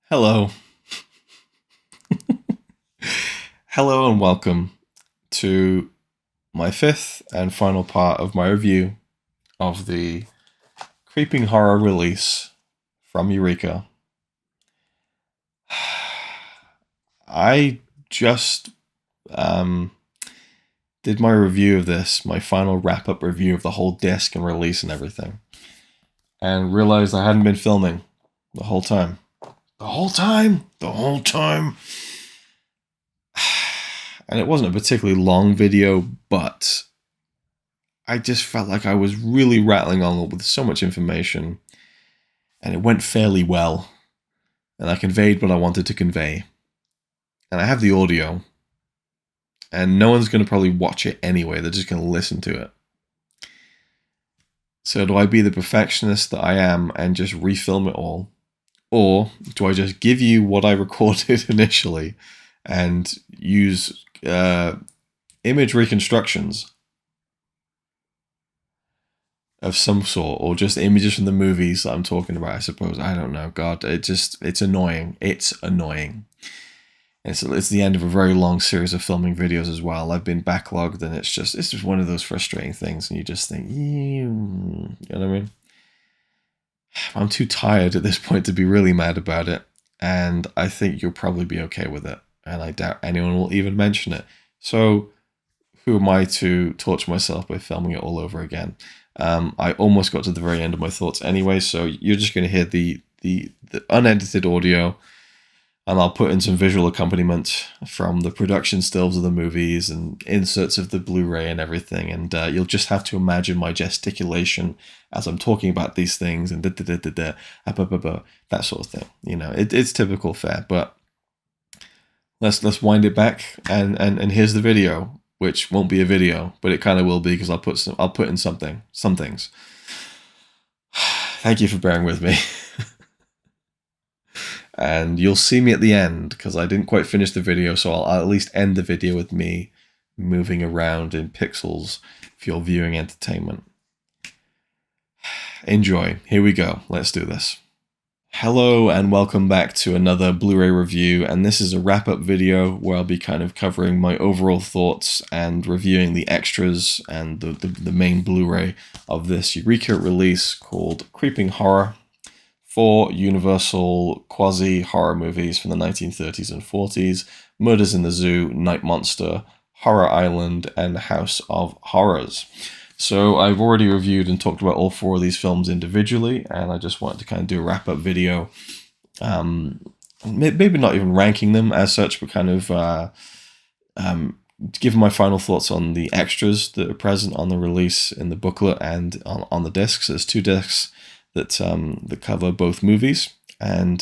Hello. Hello and welcome to my fifth and final part of my review of the creeping horror release from Eureka. I just did my review of this, my final wrap-up review of the whole disc and release and everything, and realized I hadn't been filming the whole time. The whole time! And it wasn't a particularly long video, but I just felt like I was really rattling on with so much information, and it went fairly well, and I conveyed what I wanted to convey. And I have the audio, and no one's going to probably watch it anyway, they're just going to listen to it. So do I be the perfectionist that I am and just refilm it all? Or do I just give you what I recorded initially and use image reconstructions of some sort, or just images from the movies that I'm talking about, I suppose. I don't know. God, it's annoying. It's annoying. It's the end of a very long series of filming videos as well. I've been backlogged, and it's just one of those frustrating things, and you just think, you know what I mean? I'm too tired at this point to be really mad about it, and I think you'll probably be okay with it, and I doubt anyone will even mention it. So who am I to torture myself by filming it all over again? I almost got to the very end of my thoughts anyway, so you're just going to hear the unedited audio, and I'll put in some visual accompaniment from the production stills of the movies and inserts of the Blu-ray and everything, and you'll just have to imagine my gesticulation as I'm talking about these things and that sort of thing. You know, it's typical fare, but let's wind it back, and here's the video, which won't be a video, but it kind of will be, because I'll put in some things. Thank you for bearing with me. And you'll see me at the end, because I didn't quite finish the video, so I'll at least end the video with me moving around in pixels for your viewing entertainment. Enjoy. Here we go. Let's do this. Hello and welcome back to another Blu-ray review, and this is a wrap-up video where I'll be kind of covering my overall thoughts and reviewing the extras and the main Blu-ray of this Eureka release called Creeping Horror, 4 Universal quasi-horror movies from the 1930s and 40s, Murders in the Zoo, Night Monster, Horror Island, and House of Horrors. So I've already reviewed and talked about all 4 of these films individually, and I just wanted to kind of do a wrap-up video, maybe not even ranking them as such, but kind of giving my final thoughts on the extras that are present on the release in the booklet and on the discs. There's 2 discs that cover both movies, and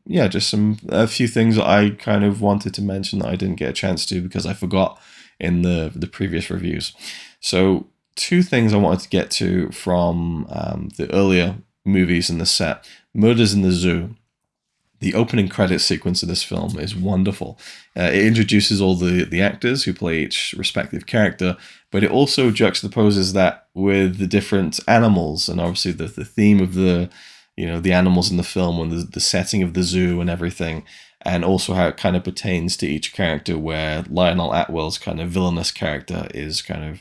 yeah, just a few things that I kind of wanted to mention that I didn't get a chance to because I forgot in the previous reviews. So 2 things I wanted to get to from the earlier movies in the set. Murders in the Zoo. The opening credits sequence of this film is wonderful. It introduces all the actors who play each respective character, but it also juxtaposes that with the different animals, and obviously the theme of the animals in the film and the setting of the zoo and everything, and also how it kind of pertains to each character, where Lionel Atwell's kind of villainous character is kind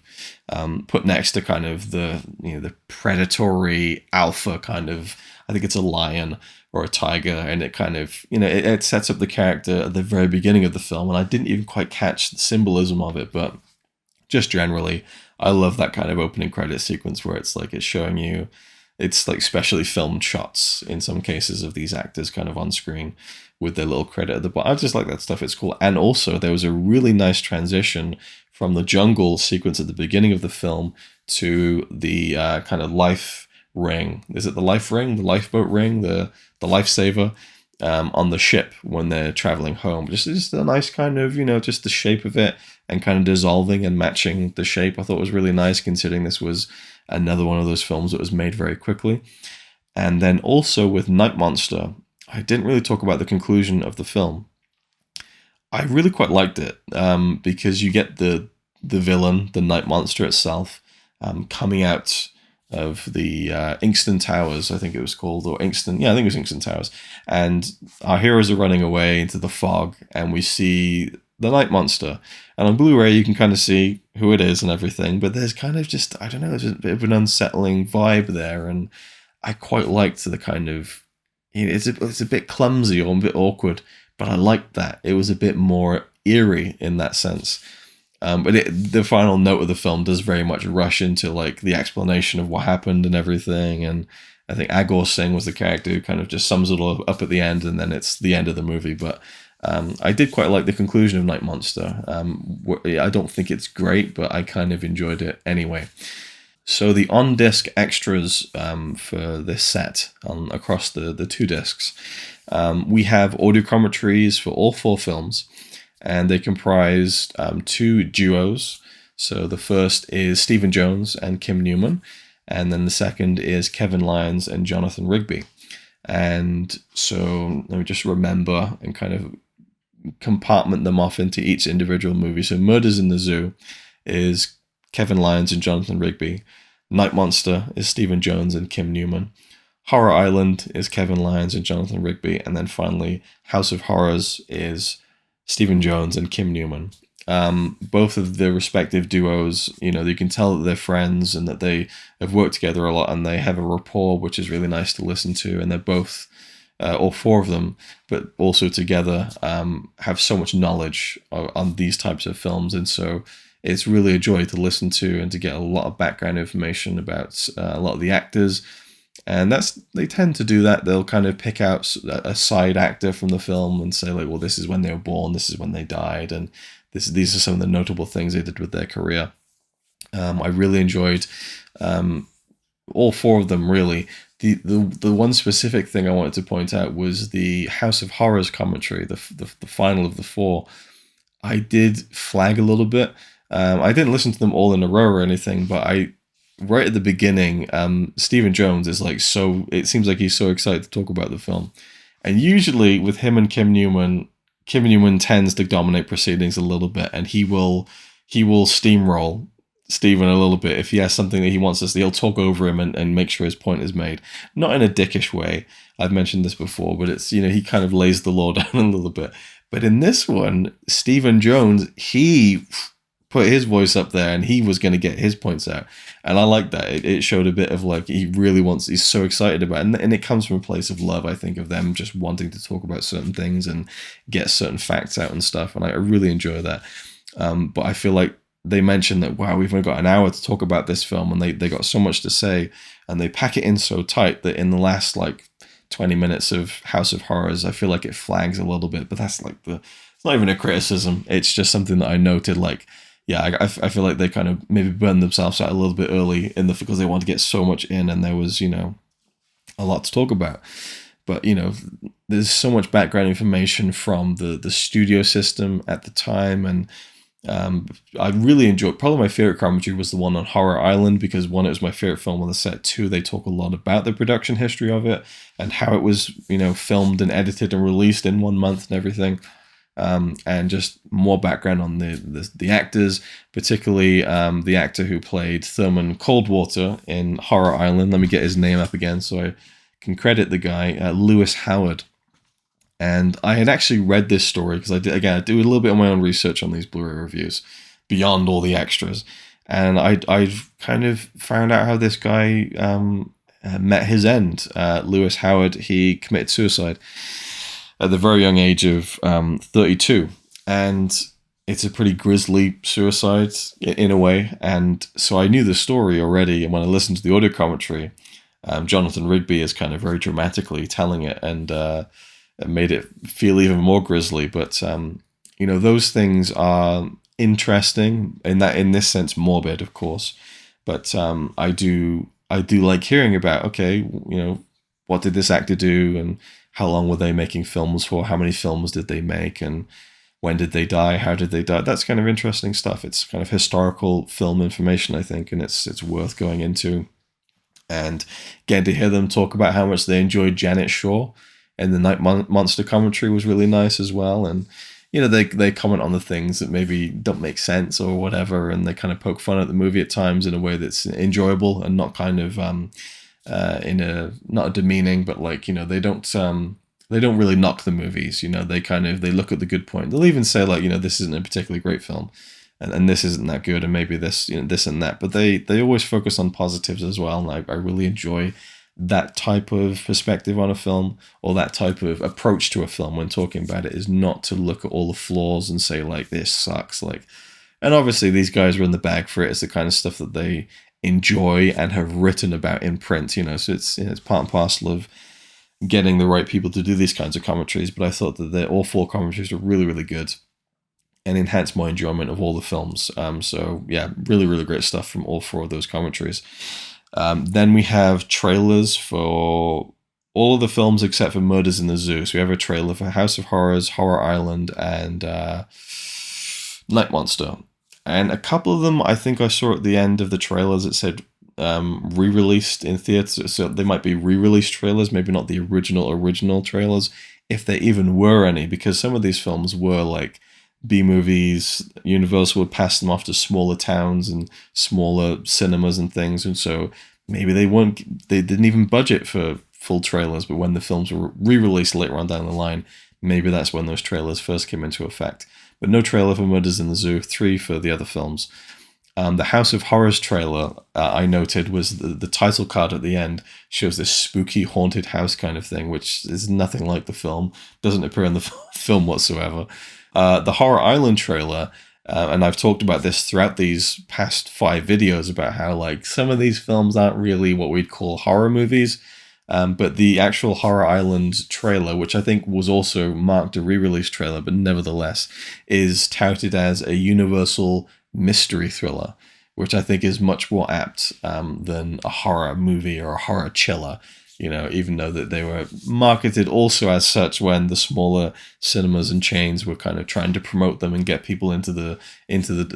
of put next to kind of the predatory alpha kind of, I think it's a lion or a tiger, and it kind of, it sets up the character at the very beginning of the film, and I didn't even quite catch the symbolism of it, but just generally, I love that kind of opening credit sequence where it's showing you, it's like specially filmed shots in some cases of these actors kind of on screen with their little credit at the bottom. I just like that stuff. It's cool. And also there was a really nice transition from the jungle sequence at the beginning of the film to the kind of life ring. Is it the life ring? The lifeboat ring? The lifesaver on the ship when they're traveling home. Just a nice kind of, just the shape of it and kind of dissolving and matching the shape. I thought was really nice, considering this was another one of those films that was made very quickly. And then also with Night Monster, I didn't really talk about the conclusion of the film. I really quite liked it because you get the villain, the Night Monster itself, coming out of the Inkston Towers, I think it was called, or Inkston. Yeah, I think it was Inkston Towers. And our heroes are running away into the fog, and we see the night monster. And on Blu-ray, you can kind of see who it is and everything, but there's kind of just, I don't know, there's a bit of an unsettling vibe there, and I quite liked the kind of, it's a bit clumsy or a bit awkward, but I liked that. It was a bit more eerie in that sense. But the final note of the film does very much rush into like the explanation of what happened and everything. And I think Agor Singh was the character who kind of just sums it all up at the end, and then it's the end of the movie. But I did quite like the conclusion of Night Monster. I don't think it's great, but I kind of enjoyed it anyway. So the on-disc extras for this set across the two discs, we have audio commentaries for all four films, and they comprise two duos. So the first is Stephen Jones and Kim Newman, and then the second is Kevin Lyons and Jonathan Rigby. And so let me just remember and kind of compartment them off into each individual movie. So Murders in the Zoo is Kevin Lyons and Jonathan Rigby. Night Monster is Stephen Jones and Kim Newman. Horror Island is Kevin Lyons and Jonathan Rigby. And then finally, House of Horrors is Stephen Jones and Kim Newman. Both of the respective duos, you can tell that they're friends and that they have worked together a lot, and they have a rapport which is really nice to listen to. And they're both, all four of them, but also together, have so much knowledge on these types of films. And so it's really a joy to listen to and to get a lot of background information about a lot of the actors. And they tend to do that. They'll kind of pick out a side actor from the film and say, like, well, this is when they were born, this is when they died, and these are some of the notable things they did with their career. I really enjoyed all four of them, really. The one specific thing I wanted to point out was the House of Horrors commentary, the final of the four. I did flag a little bit. I didn't listen to them all in a row or anything, but right at the beginning, Stephen Jones is like, it seems like he's so excited to talk about the film. And usually with him and Kim Newman tends to dominate proceedings a little bit, and he will steamroll Stephen a little bit. If he has something that he wants us, he'll talk over him and make sure his point is made. Not in a dickish way. I've mentioned this before, but it's, he kind of lays the law down a little bit. But in this one, Stephen Jones, he put his voice up there and he was going to get his points out. And I like that. It showed a bit of like, he's so excited about it. And it comes from a place of love, I think, of them just wanting to talk about certain things and get certain facts out and stuff. And I really enjoy that. But I feel like they mentioned that, wow, we've only got an hour to talk about this film, and they got so much to say, and they pack it in so tight that in the last like 20 minutes of House of Horrors, I feel like it flags a little bit. But that's like it's not even a criticism. It's just something that I noted, like, yeah, I feel like they kind of maybe burned themselves out a little bit early because they wanted to get so much in, and there was, a lot to talk about. But, there's so much background information from the studio system at the time, and I really enjoyed, probably my favorite commentary was the one on Horror Island, because one, it was my favorite film on the set. Two, they talk a lot about the production history of it and how it was, filmed and edited and released in 1 month and everything. And just more background on the actors, particularly the actor who played Thurman Coldwater in Horror Island. Let me get his name up again so I can credit the guy, Lewis Howard. And I had actually read this story because I do a little bit of my own research on these Blu-ray reviews beyond all the extras. And I've kind of found out how this guy met his end. Lewis Howard, he committed suicide at the very young age of 32. And it's a pretty grisly suicide in a way. And so I knew the story already. And when I listened to the audio commentary, Jonathan Rigby is kind of very dramatically telling it, and it made it feel even more grisly. But, those things are interesting in this sense, morbid, of course. But I do like hearing about, okay, what did this actor do, and how long were they making films for? How many films did they make? And when did they die? How did they die? That's kind of interesting stuff. It's kind of historical film information, I think, and it's worth going into. And getting to hear them talk about how much they enjoyed Janet Shaw and the Night Monster commentary was really nice as well. And they comment on the things that maybe don't make sense or whatever, and they kind of poke fun at the movie at times in a way that's enjoyable and not kind of in a not a demeaning, but like they don't really knock the movies. They look at the good point. They'll even say like this isn't a particularly great film, and this isn't that good, and maybe this this and that. But they always focus on positives as well, and I really enjoy that type of perspective on a film, or that type of approach to a film when talking about it, is not to look at all the flaws and say like this sucks. Like, and obviously these guys are in the bag for it. It's the kind of stuff that they enjoy and have written about in print, so it's part and parcel of getting the right people to do these kinds of commentaries. But I thought that all four commentaries were really, really good and enhanced my enjoyment of all the films. So yeah, really, really great stuff from all four of those commentaries. Then we have trailers for all of the films except for Murders in the Zoo. So we have a trailer for House of Horrors, Horror Island, and Night Monster. And a couple of them I think I saw at the end of the trailers, it said re-released in theaters. So they might be re-released trailers, maybe not the original trailers, if there even were any, because some of these films were like B-movies. Universal would pass them off to smaller towns and smaller cinemas and things, and so maybe they didn't even budget for full trailers, but when the films were re-released later on down the line, maybe that's when those trailers first came into effect. But no trailer for Murders in the Zoo, 3 for the other films. The House of Horrors trailer, I noted, was the title card at the end shows this spooky haunted house kind of thing, which is nothing like the film, doesn't appear in the film whatsoever. The Horror Island trailer, and I've talked about this throughout these past 5 videos about how like some of these films aren't really what we'd call horror movies, but the actual Horror Island trailer, which I think was also marked a re-release trailer, but nevertheless is touted as a Universal mystery thriller, which I think is much more apt than a horror movie or a horror chiller. Even though that they were marketed also as such when the smaller cinemas and chains were kind of trying to promote them and get people into the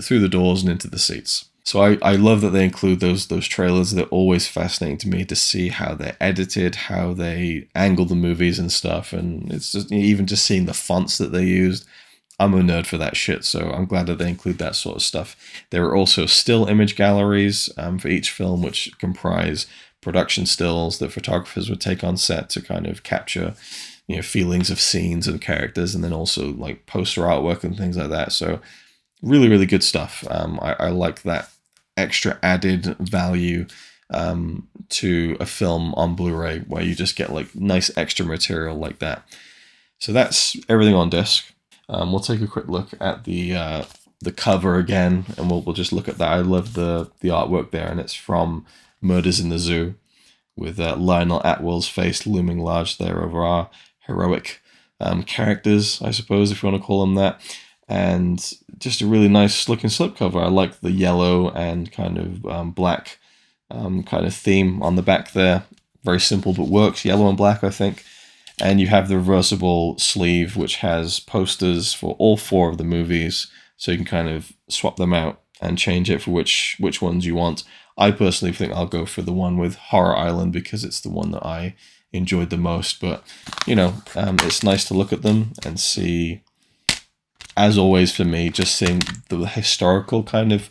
through the doors and into the seats. So I love that they include those trailers. They're always fascinating to me to see how they're edited, how they angle the movies and stuff, and it's just even just seeing the fonts that they used. I'm a nerd for that shit, so I'm glad that they include that sort of stuff. There are also still image galleries for each film, which comprise production stills that photographers would take on set to kind of capture, feelings of scenes and characters, and then also like poster artwork and things like that. So really, really good stuff. I like that extra added value to a film on Blu-ray where you just get like nice extra material like that. So that's everything on disc. We'll take a quick look at the cover again, and we'll just look at that. I love the artwork there, and it's from Murders in the Zoo, with Lionel Atwill's face looming large there over our heroic characters, I suppose, if you want to call them that. And just a really nice looking slipcover. I like the yellow and kind of black kind of theme on the back there. Very simple but works, yellow and black, I think. And you have the reversible sleeve, which has posters for all 4 of the movies, so you can kind of swap them out and change it for which ones you want. I personally think I'll go for the one with Horror Island because it's the one that I enjoyed the most. But, it's nice to look at them and see, as always for me, just seeing the historical kind of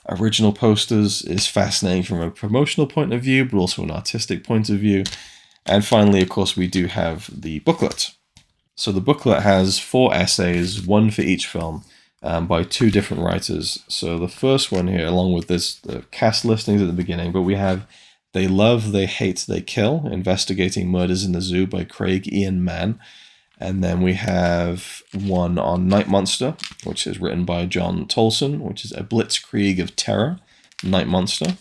original posters is fascinating from a promotional point of view, but also an artistic point of view. And finally, of course, we do have the booklet. So the booklet has 4 essays, 1 for each film, by 2 different writers. So the first one here, along with the cast listings at the beginning, but we have They Love, They Hate, They Kill, Investigating Murders in the Zoo by Craig Ian Mann. And then we have one on Night Monster, which is written by John Tolson, which is a blitzkrieg of terror, Night Monster.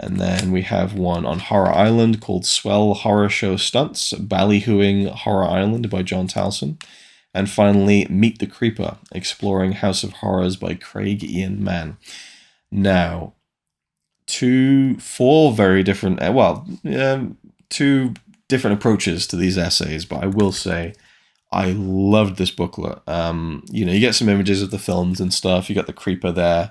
And then we have one on Horror Island called Swell Horror Show Stunts, Ballyhooing Horror Island by John Towson. And finally, Meet the Creeper, Exploring House of Horrors by Craig Ian Mann. Now, 4 very different, 2 different approaches to these essays, but I will say I loved this booklet. You get some images of the films and stuff. You got the creeper there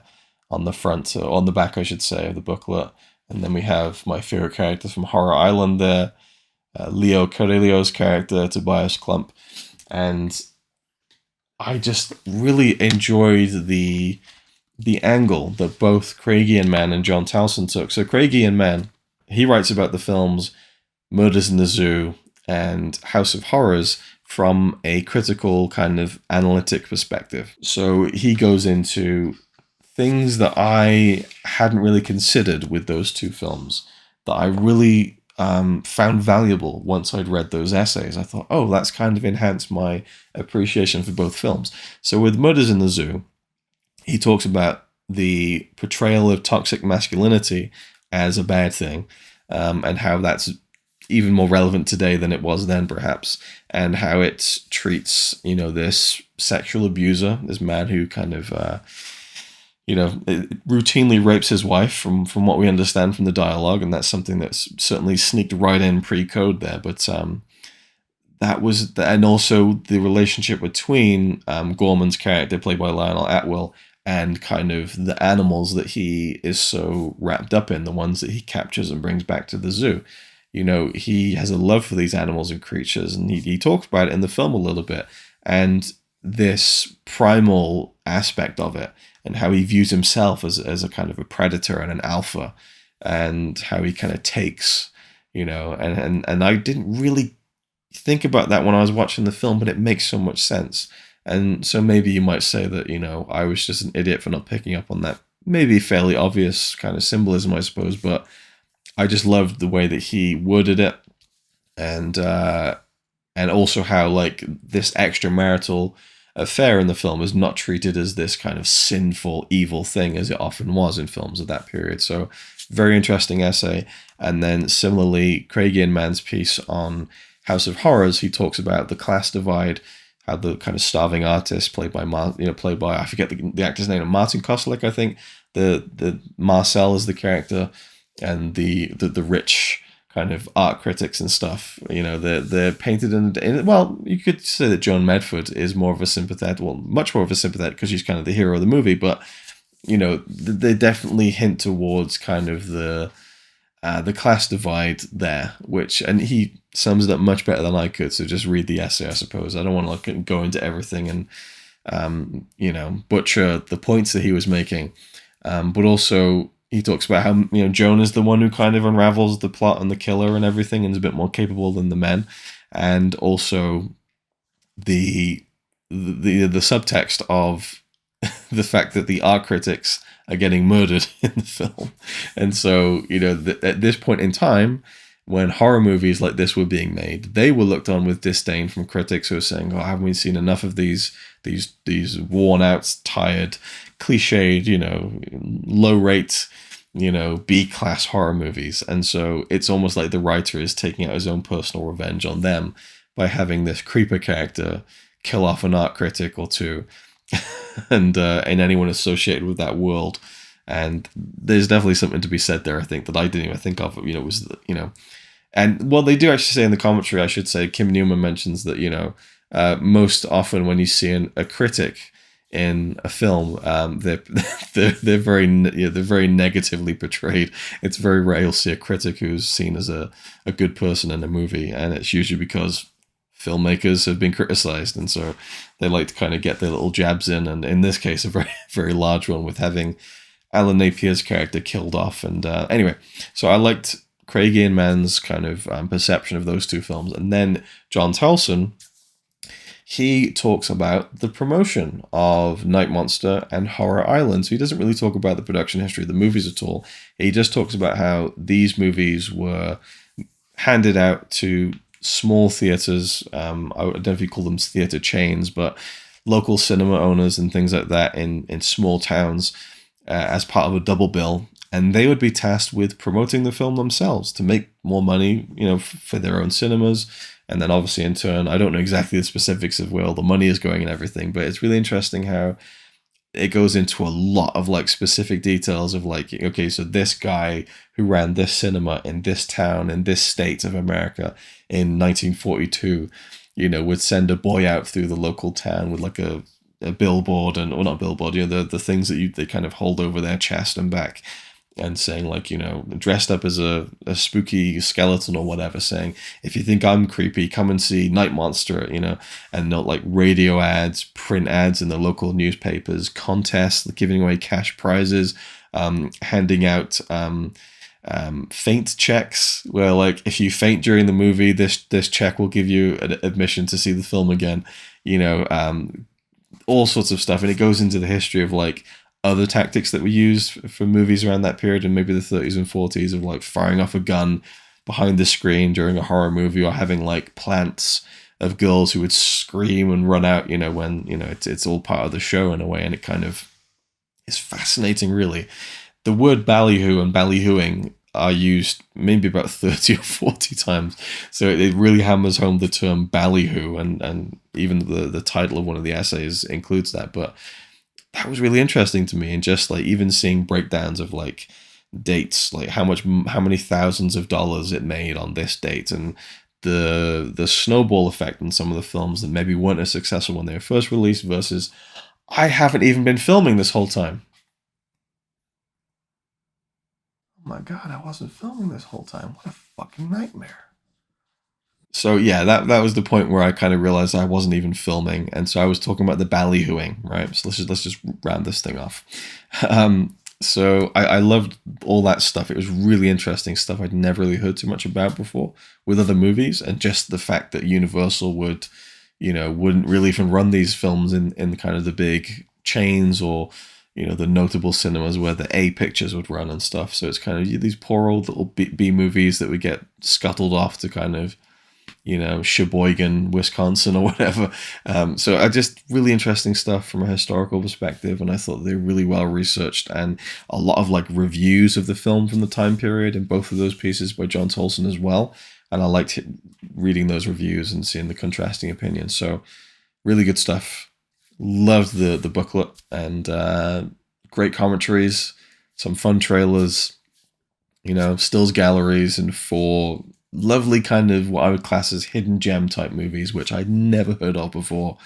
on the front, or on the back, I should say, of the booklet. And then we have my favorite characters from Horror Island there, Leo Carrillo's character, Tobias Klump. And I just really enjoyed the angle that both Craigie Mann and John Towson took. So Craigie Mann, he writes about the films Murders in the Zoo and House of Horrors from a critical kind of analytic perspective. So he goes into things that I hadn't really considered with those two films that I really found valuable once I'd read those essays. I thought, oh, that's kind of enhanced my appreciation for both films. So with Murders in the Zoo, he talks about the portrayal of toxic masculinity as a bad thing, and how that's even more relevant today than it was then, perhaps, and how it treats, this sexual abuser, this man who kind of, routinely rapes his wife, from what we understand from the dialogue, and that's something that's certainly sneaked right in pre-code there. But that was, and also the relationship between Gorman's character, played by Lionel Atwill, and kind of the animals that he is so wrapped up in, the ones that he captures and brings back to the zoo. He has a love for these animals and creatures, and he talks about it in the film a little bit. And this primal aspect of it, and how he views himself as a kind of a predator and an alpha, and how he kind of takes, and I didn't really think about that when I was watching the film, but it makes so much sense. And so maybe you might say that, I was just an idiot for not picking up on that maybe fairly obvious kind of symbolism, I suppose, but I just loved the way that he worded it, and also how, like, this extramarital affair in the film is not treated as this kind of sinful, evil thing as it often was in films of that period. So very interesting essay. And then similarly, Craigie and Mann's piece on House of Horrors, he talks about the class divide, how the kind of starving artist played by I forget the actor's name, Martin Koslick, I think. The Marcel is the character, and the rich kind of art critics and stuff, they're painted in, well, you could say that Joan Medford is more of a sympathetic, much more of a sympathetic, because she's kind of the hero of the movie, but they definitely hint towards kind of the class divide there, and he sums it up much better than I could. So just read the essay, I suppose. I don't want to go into everything and butcher the points that he was making, but also he talks about how Joan is the one who kind of unravels the plot and the killer and everything, and is a bit more capable than the men, and also the subtext of the fact that the art critics are getting murdered in the film. And so at this point in time, when horror movies like this were being made, they were looked on with disdain from critics who were saying, "Oh, haven't we seen enough of these worn out, tired, cliched, low rate, B-class horror movies?" And so it's almost like the writer is taking out his own personal revenge on them by having this creeper character kill off an art critic or two, and anyone associated with that world. And there's definitely something to be said there, I think, that I didn't even think of. And well, they do actually say in the commentary, I should say, Kim Newman mentions that most often when you see a critic in a film, they're very negatively portrayed. It's very rare you'll see a critic who's seen as a good person in a movie, and it's usually because filmmakers have been criticized, and so they like to kind of get their little jabs in, and in this case a very, very large one with having Alan Napier's character killed off. And anyway, so I liked Craigie and Mann's kind of perception of those two films. And then John Towson, he talks about the promotion of Night Monster and Horror Island. So he doesn't really talk about the production history of the movies at all. He just talks about how these movies were handed out to small theaters. I don't know if you call them theater chains, but local cinema owners and things like that in small towns as part of a double bill. And they would be tasked with promoting the film themselves to make more money, for their own cinemas. And then obviously in turn, I don't know exactly the specifics of where all the money is going and everything, but it's really interesting how it goes into a lot of like specific details of like, okay, so this guy who ran this cinema in this town, in this state of America in 1942, would send a boy out through the local town with like a billboard, and, or not billboard, the things that they kind of hold over their chest and back. and saying, like, dressed up as a spooky skeleton or whatever, saying, if you think I'm creepy, come and see Night Monster, and not like radio ads, print ads in the local newspapers, contests, giving away cash prizes, handing out faint checks, where, like, if you faint during the movie, this check will give you an admission to see the film again, all sorts of stuff. And it goes into the history of, like, other tactics that were used for movies around that period, and maybe the 30s and 40s, of, like, firing off a gun behind the screen during a horror movie, or having, like, plants of girls who would scream and run out, when, it's all part of the show in a way. And it kind of is fascinating, really. The word ballyhoo and ballyhooing are used maybe about 30 or 40 times. So it really hammers home the term ballyhoo, and even the title of one of the essays includes that. But that was really interesting to me, and just, like, even seeing breakdowns of, like, dates, like how many thousands of dollars it made on this date, and the snowball effect in some of the films that maybe weren't as successful when they were first released versus, I haven't even been filming this whole time. Oh my god, I wasn't filming this whole time. What a fucking nightmare. So yeah, that was the point where I kind of realized I wasn't even filming, and so I was talking about the ballyhooing, right? So let's just round this thing off. So I loved all that stuff. It was really interesting stuff I'd never really heard too much about before with other movies, and just the fact that Universal wouldn't really even run these films in kind of the big chains, or the notable cinemas where the A pictures would run and stuff. So it's kind of these poor old little B movies that would get scuttled off to kind of, Sheboygan, Wisconsin, or whatever. So I just really interesting stuff from a historical perspective, and I thought they were really well researched, and a lot of, like, reviews of the film from the time period in both of those pieces by John Tolson as well. And I liked reading those reviews and seeing the contrasting opinions. So really good stuff. Loved the booklet, and great commentaries, some fun trailers, stills galleries, and 4 lovely kind of what I would class as hidden gem type movies, which I'd never heard of before.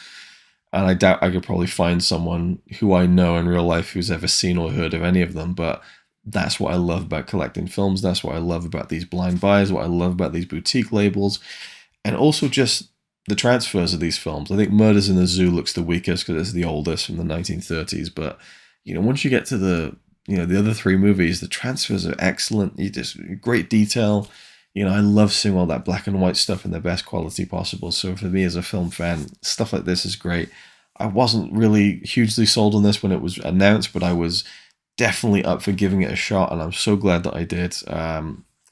And I doubt I could probably find someone who I know in real life who's ever seen or heard of any of them. But that's what I love about collecting films. That's what I love about these blind buys, what I love about these boutique labels, and also just the transfers of these films. I think Murders in the Zoo looks the weakest because it's the oldest, from the 1930s. But, once you get to the other 3 movies, the transfers are excellent. You just great detail. I love seeing all that black and white stuff in the best quality possible. So for me as a film fan, stuff like this is great. I wasn't really hugely sold on this when it was announced, but I was definitely up for giving it a shot, and I'm so glad that I did.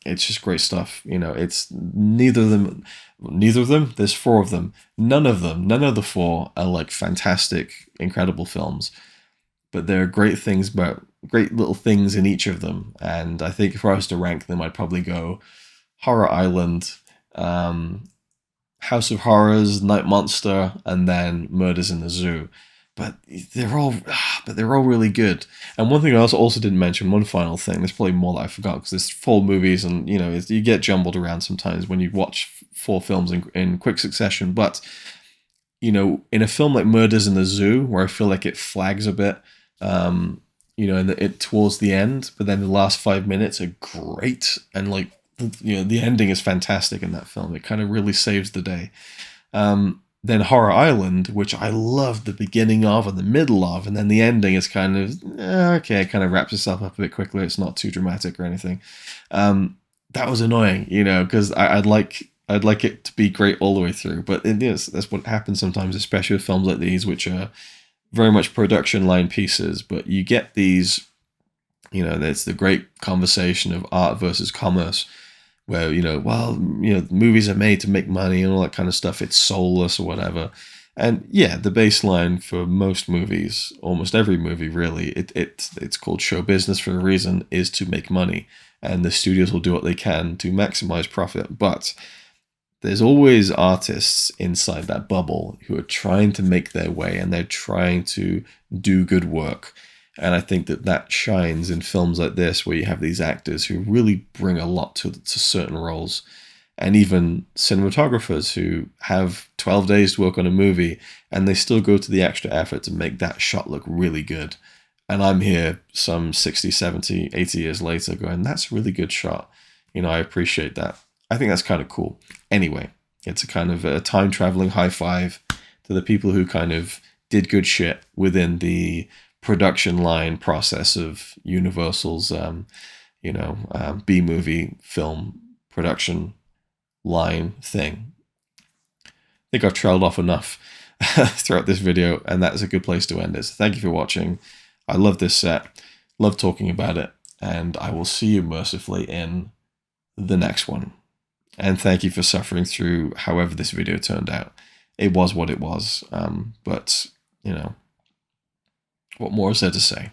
It's just great stuff. It's neither of them. There's 4 of them. None of the 4 are, like, fantastic, incredible films. But there are great little things in each of them. And I think if I was to rank them, I'd probably go Horror Island, House of Horrors, Night Monster, and then Murders in the Zoo. But they're all really good. And one thing I also didn't mention, one final thing, there's probably more that I forgot, because there's 4 movies, and you get jumbled around sometimes when you watch 4 films in quick succession. But in a film like Murders in the Zoo, where I feel like it flags a bit, towards the end, but then the last 5 minutes are great, and, like, the ending is fantastic in that film. It kind of really saves the day. Then Horror Island, which I loved the beginning of and the middle of, and then the ending is kind of, okay, it kind of wraps itself up a bit quickly. It's not too dramatic or anything. That was annoying, because I'd like it to be great all the way through. But that's what happens sometimes, especially with films like these, which are very much production line pieces. But you get these, there's the great conversation of art versus commerce, where, movies are made to make money and all that kind of stuff. It's soulless or whatever. And yeah, the baseline for most movies, almost every movie really, it's called show business for a reason, is to make money. And the studios will do what they can to maximize profit. But there's always artists inside that bubble who are trying to make their way, and they're trying to do good work. And I think that shines in films like this, where you have these actors who really bring a lot to certain roles, and even cinematographers who have 12 days to work on a movie, and they still go to the extra effort to make that shot look really good. And I'm here some 60, 70, 80 years later going, that's a really good shot. You know, I appreciate that. I think that's kind of cool. Anyway, it's a kind of a time traveling high five to the people who kind of did good shit within the production line process of Universal's, B-movie film production line thing. I think I've trailed off enough throughout this video, and that is a good place to end it. So thank you for watching. I love this set, love talking about it, and I will see you mercifully in the next one. And thank you for suffering through however this video turned out. It was what it was, but, you know, what more is there to say?